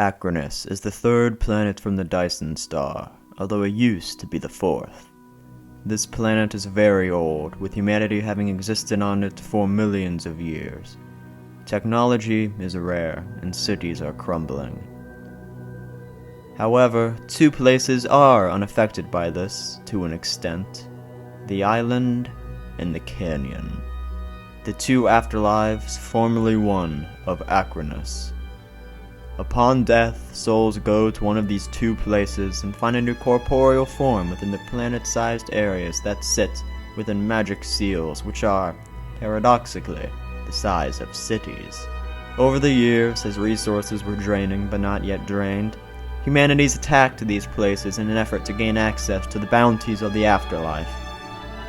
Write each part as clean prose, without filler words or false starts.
Acronus is the third planet from the Dyson star, although it used to be the fourth. This planet is very old, with humanity having existed on it for millions of years. Technology is rare, and cities are crumbling. However, two places are unaffected by this, to an extent: the island and the canyon. The two afterlives, formerly one of Acronus. Upon death, souls go to one of these two places and find a new corporeal form within the planet-sized areas that sit within magic seals, which are, paradoxically, the size of cities. Over the years, as resources were draining but not yet drained, humanity's attacked these places in an effort to gain access to the bounties of the afterlife.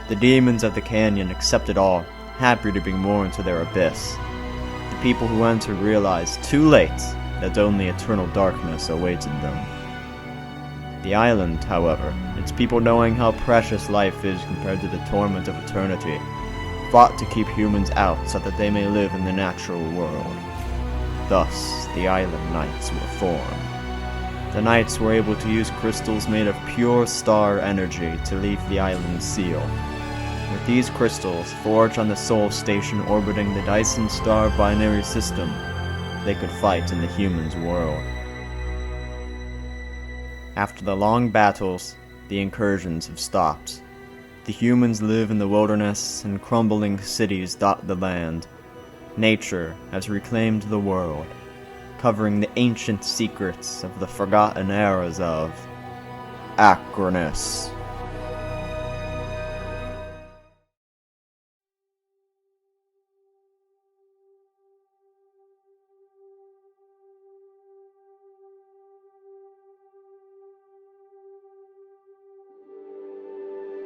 The demons of the canyon accepted all, happy to be more into their abyss. The people who enter realized, too late, that only eternal darkness awaited them. The island, however, its people knowing how precious life is compared to the torment of eternity, fought to keep humans out so that they may live in the natural world. Thus, the Island Knights were formed. The Knights were able to use crystals made of pure star energy to leave the island seal. With these crystals, forged on the Sol station orbiting the Dyson star binary system, they could fight in the humans' world. After the long battles, the incursions have stopped. The humans live in the wilderness, and crumbling cities dot the land. Nature has reclaimed the world, covering the ancient secrets of the forgotten eras of Acronus.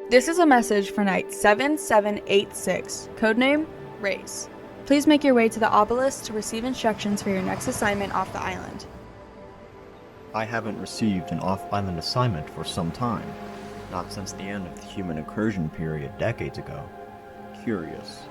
This is a message for Knight 7786, codename Race. Please make your way to the obelisk to receive instructions for your next assignment off the island. I haven't received an off-island assignment for some time, not since the end of the human incursion period decades ago. Curious.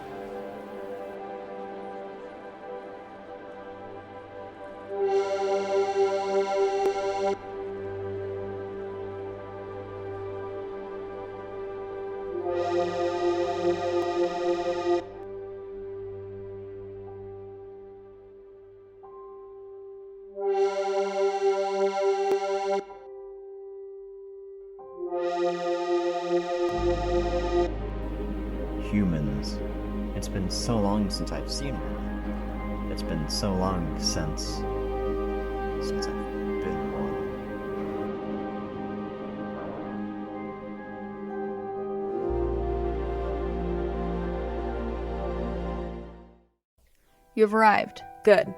Humans. It's been so long since I've seen one. It's been so long since I've been one. You have arrived. Good.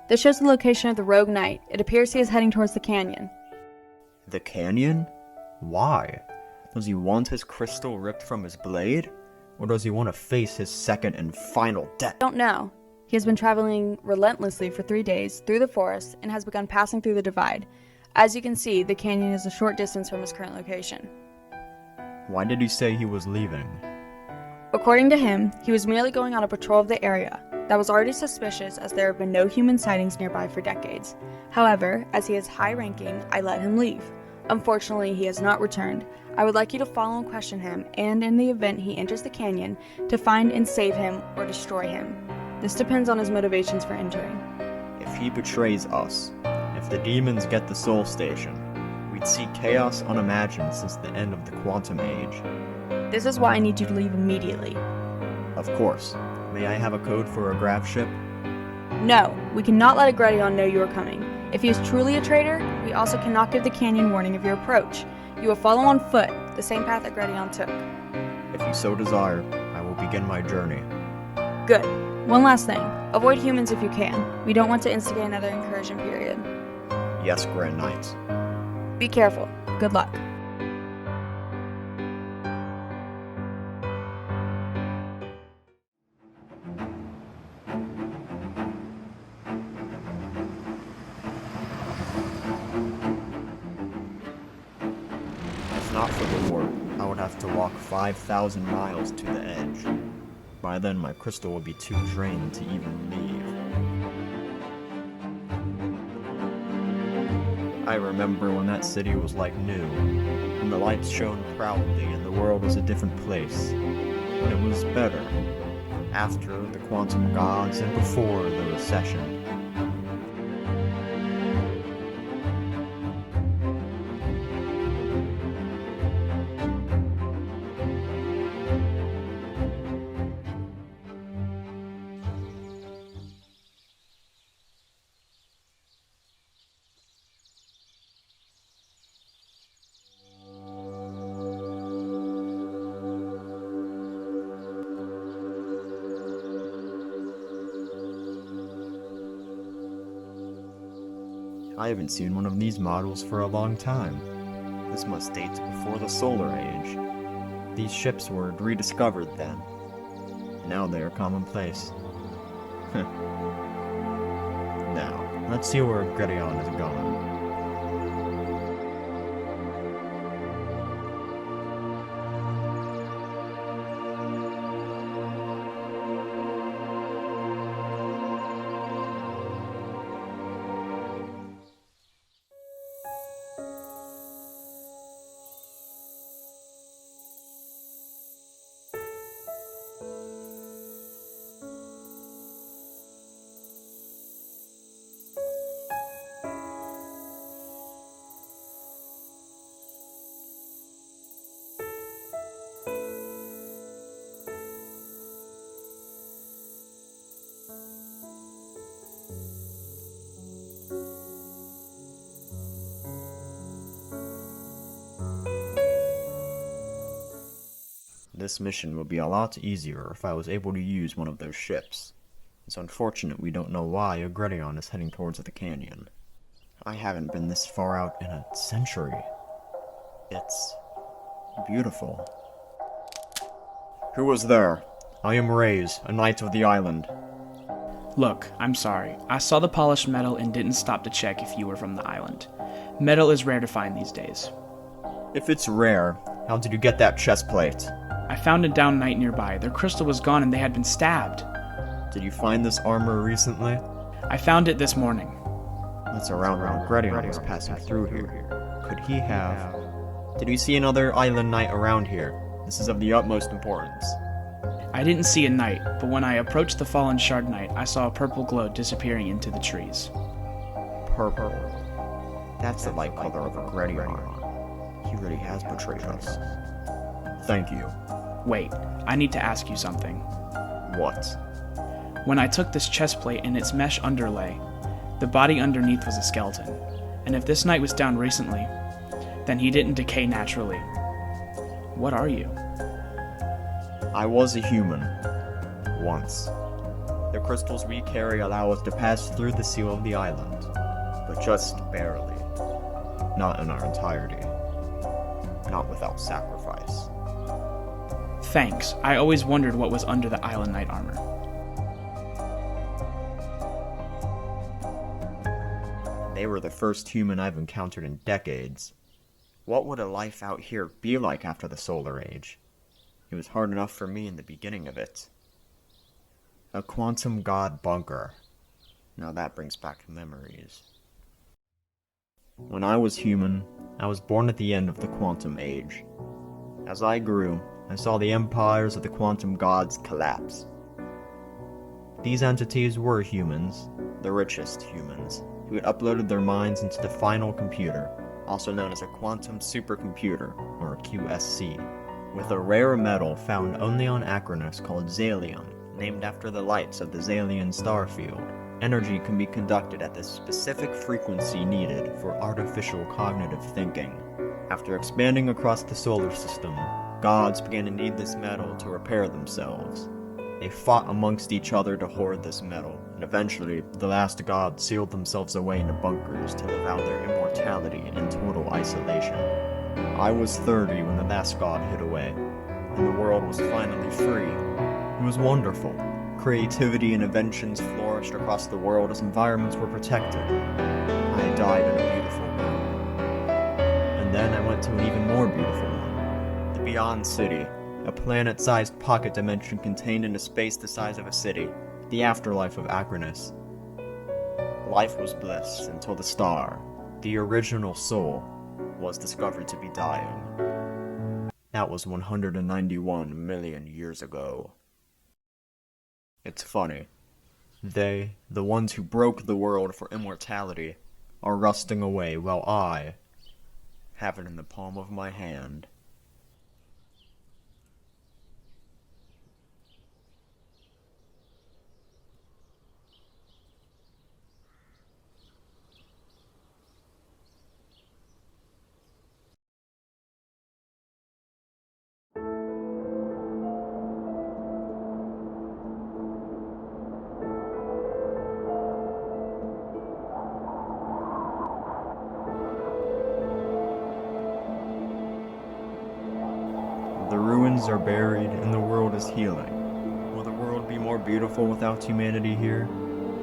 This shows the location of the rogue knight. It appears he is heading towards the canyon. The canyon? Why? Does he want his crystal ripped from his blade? Or does he want to face his second and final death? Don't know. He has been traveling relentlessly for 3 days through the forest and has begun passing through the divide. As you can see, the canyon is a short distance from his current location. Why did he say he was leaving? According to him, he was merely going on a patrol of the area. That was already suspicious, as there have been no human sightings nearby for decades. However, as he is high-ranking, I let him leave. Unfortunately, he has not returned. I would like you to follow and question him, and in the event he enters the canyon, to find and save him or destroy him. This depends on his motivations for entering. If he betrays us, if the demons get the Sol Station, we'd see chaos unimagined since the end of the Quantum Age. This is why I need you to leave immediately. Of course. May I have a code for a grab ship? No, we cannot let Agredion know you are coming. If he is truly a traitor, we also cannot give the canyon warning of your approach. You will follow on foot, the same path Agredion took. If you so desire, I will begin my journey. Good. One last thing. Avoid humans if you can. We don't want to instigate another incursion period. Yes, Grand Knight. Be careful. Good luck. If not for the warp, I would have to walk 5,000 miles to the edge. By then, my crystal will be too drained to even leave. I remember when that city was like new, and the lights shone proudly and the world was a different place. But it was better. After the quantum gods and before the recession. I haven't seen one of these models for a long time. This must date before the Solar Age. These ships were rediscovered then. Now they are commonplace. Now, let's see where Gredion is going. This mission would be a lot easier if I was able to use one of those ships. It's unfortunate we don't know why Gredion is heading towards the canyon. I haven't been this far out in a century. It's beautiful. Who was there? I am Reyes, a knight of the island. Look, I'm sorry. I saw the polished metal and didn't stop to check if you were from the island. Metal is rare to find these days. If it's rare, how did you get that chest plate? I found a downed knight nearby. Their crystal was gone and they had been stabbed. Did you find this armor recently? I found it this morning. That's around when Gredion was passing through here. Could he have... Did you see another island knight around here? This is of the utmost importance. I didn't see a knight, but when I approached the fallen shard knight, I saw a purple glow disappearing into the trees. Purple. That's the light color of a Gredion. He really has betrayed us. Thank you. Wait, I need to ask you something. What? When I took this chest plate and its mesh underlay, the body underneath was a skeleton. And if this knight was down recently, then he didn't decay naturally. What are you? I was a human. Once. The crystals we carry allow us to pass through the seal of the island. But just barely. Not in our entirety. Not without sacrifice. Thanks. I always wondered what was under the island knight armor. They were the first human I've encountered in decades. What would a life out here be like after the Solar Age? It was hard enough for me in the beginning of it. A quantum god bunker. Now that brings back memories. When I was human, I was born at the end of the quantum age. As I grew, I saw the empires of the quantum gods collapse. These entities were humans, the richest humans, who had uploaded their minds into the final computer, also known as a quantum supercomputer, or a QSC, with a rare metal found only on Acronus called Zalium, named after the lights of the Zalian star field. Energy can be conducted at the specific frequency needed for artificial cognitive thinking. After expanding across the solar system, gods began to need this metal to repair themselves. They fought amongst each other to hoard this metal, and eventually, the last god sealed themselves away into bunkers to live out their immortality in total isolation. I was 30 when the last god hid away, and the world was finally free. It was wonderful. Creativity and inventions flourished across the world as environments were protected. I died in a beautiful world. And then I went to an even more beautiful one. The Beyond City, a planet-sized pocket dimension contained in a space the size of a city. The afterlife of Acronus. Life was bliss until the star, the original soul was discovered to be dying. That was 191 million years ago. It's funny. They, the ones who broke the world for immortality, are rusting away while I have it in the palm of my hand. The ruins are buried and the world is healing. Will the world be more beautiful without humanity here?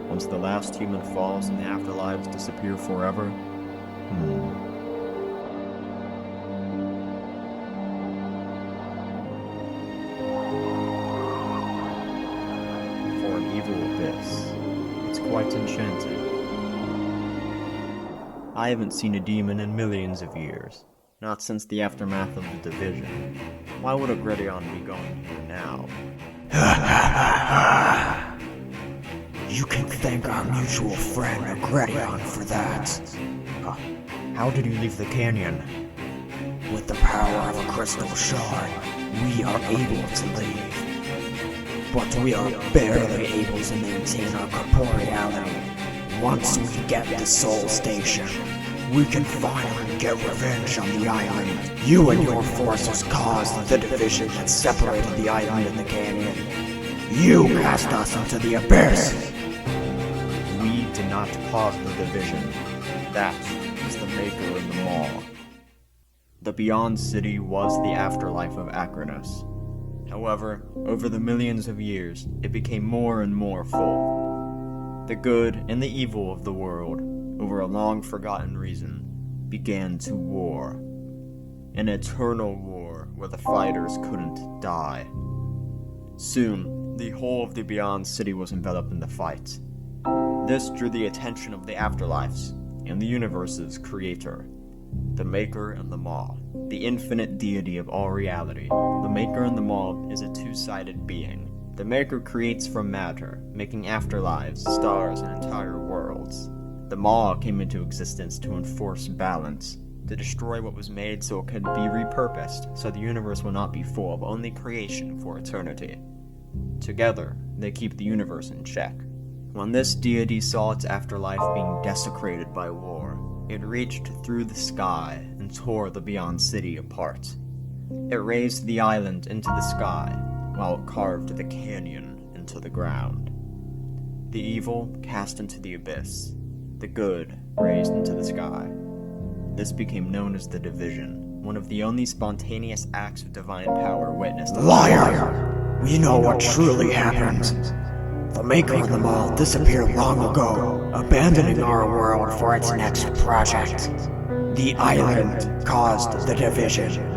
Once the last human falls and the afterlives disappear forever? For an evil abyss, it's quite enchanting. I haven't seen a demon in millions of years. Not since the aftermath of the division. Why would Acronus be going here now? You can thank our mutual friend Acronus for that. How did you leave the canyon? With the power of a crystal shard, we are able to leave. But we are barely able to maintain our corporeality. Once we get the Soul Station, we can finally get revenge on the island. You and your forces caused the division that separated the island and the canyon. You cast us into the abyss. We did not cause the division. That is the maker of them all. The Beyond City was the afterlife of Acronus. However, over the millions of years, it became more and more full. The good and the evil of the world, over a long-forgotten reason, began to war. An eternal war where the fighters couldn't die. Soon, the whole of the Beyond City was enveloped in the fight. This drew the attention of the afterlives and the universe's creator, the Maker and the Maw, the infinite deity of all reality. The Maker and the Maw is a two-sided being. The Maker creates from matter, making afterlives, stars, and entire worlds. The Maw came into existence to enforce balance, to destroy what was made so it could be repurposed, so the universe will not be full of only creation for eternity. Together, they keep the universe in check. When this deity saw its afterlife being desecrated by war, it reached through the sky and tore the Beyond City apart. It raised the island into the sky, while it carved the canyon into the ground. The evil cast into the abyss, the good raised into the sky. This became known as the Division, one of the only spontaneous acts of divine power witnessed. Liar! We know what truly happened. The Maker and the Maw disappeared long ago, abandoning our world for its next project. The island caused the division.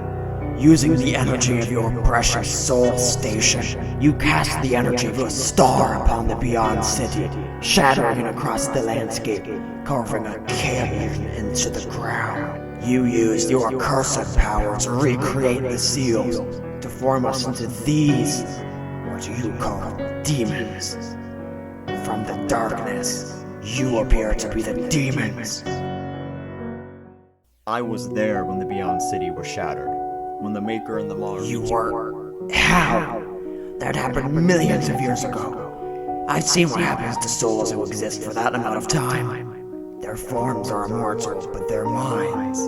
Using the energy of your precious Soul Station, you cast the energy of a star upon the Beyond City, shattering it across the landscape, carving a canyon into the ground. You used your cursed power to recreate the seals, to form us into these, what you call demons. From the darkness, you appear to be the demons. I was there when the Beyond City was shattered, when the Maker and the Maw. You were? How? That happened millions of years ago. I've seen what happens to souls who exist for that amount of time. Their forms are immortal, but their minds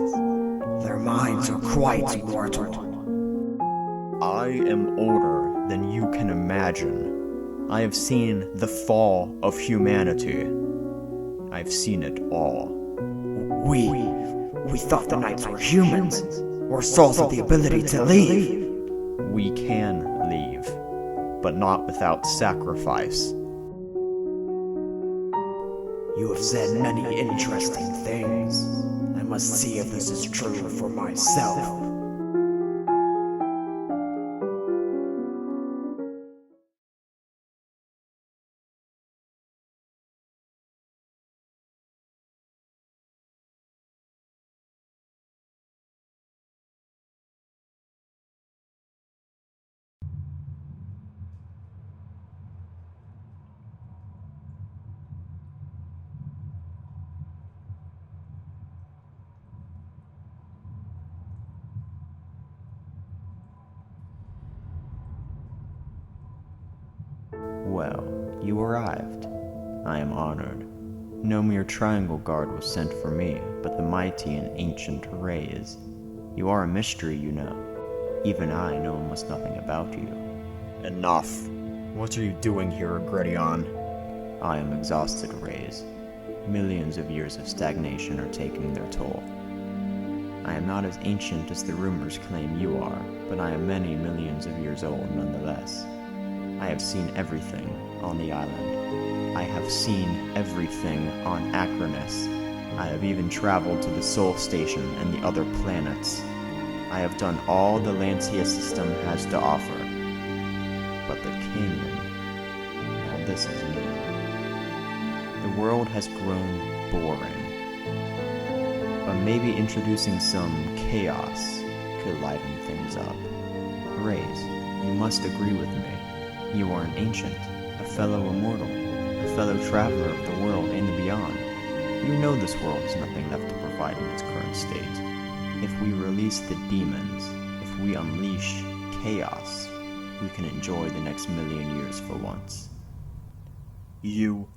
are quite immortal. I am older than you can imagine. I have seen the fall of humanity. I've seen it all. We thought the knights were humans, or souls with the ability to leave. We can leave, but not without sacrifice. You have said many interesting things. I must see if this is true for myself. Well, you arrived. I am honored. No mere triangle guard was sent for me, but the mighty and ancient Rays. You are a mystery, you know. Even I know almost nothing about you. Enough. What are you doing here, Gredion? I am exhausted, Rays. Millions of years of stagnation are taking their toll. I am not as ancient as the rumors claim you are, but I am many millions of years old nonetheless. I have seen everything on the island. I have seen everything on Acronus. I have even traveled to the Sol Station and the other planets. I have done all the Lancia system has to offer. But the canyon, now this is new. The world has grown boring. But maybe introducing some chaos could liven things up. Rays, you must agree with me. You are an ancient, a fellow immortal, a fellow traveler of the world and the beyond. You know this world has nothing left to provide in its current state. If we release the demons, if we unleash chaos, we can enjoy the next million years for once. You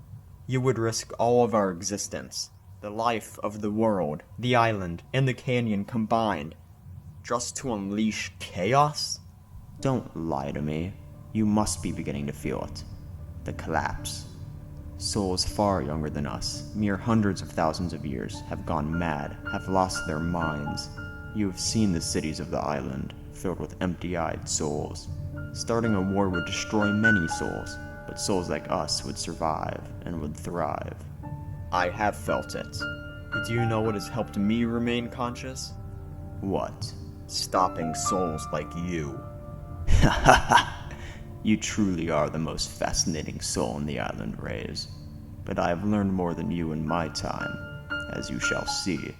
would risk all of our existence, the life of the world, the island, and the canyon combined, just to unleash chaos? Don't lie to me. You must be beginning to feel it. The collapse. Souls far younger than us, mere hundreds of thousands of years, have gone mad, have lost their minds. You have seen the cities of the island, filled with empty-eyed souls. Starting a war would destroy many souls, but souls like us would survive and would thrive. I have felt it. But do you know what has helped me remain conscious? What? Stopping souls like you. You truly are the most fascinating soul in the island, Rays. But I have learned more than you in my time, as you shall see.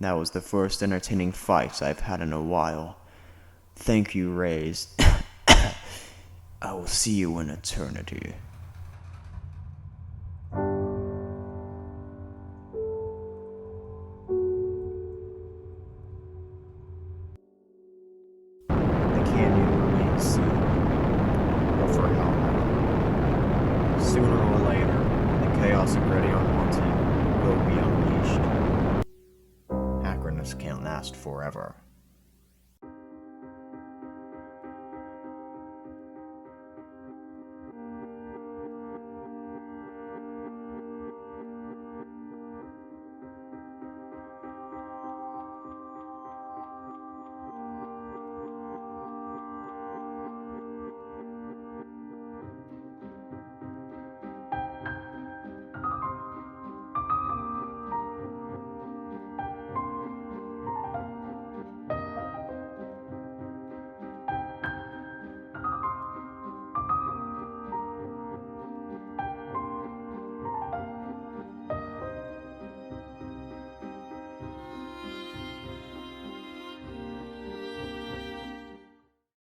That was the first entertaining fight I've had in a while. Thank you, Rays. I will see you in eternity. The canyon remains sealed. But for how long? Sooner or later, the chaos of Gredion wanted will be unleashed. Acronus can't last forever.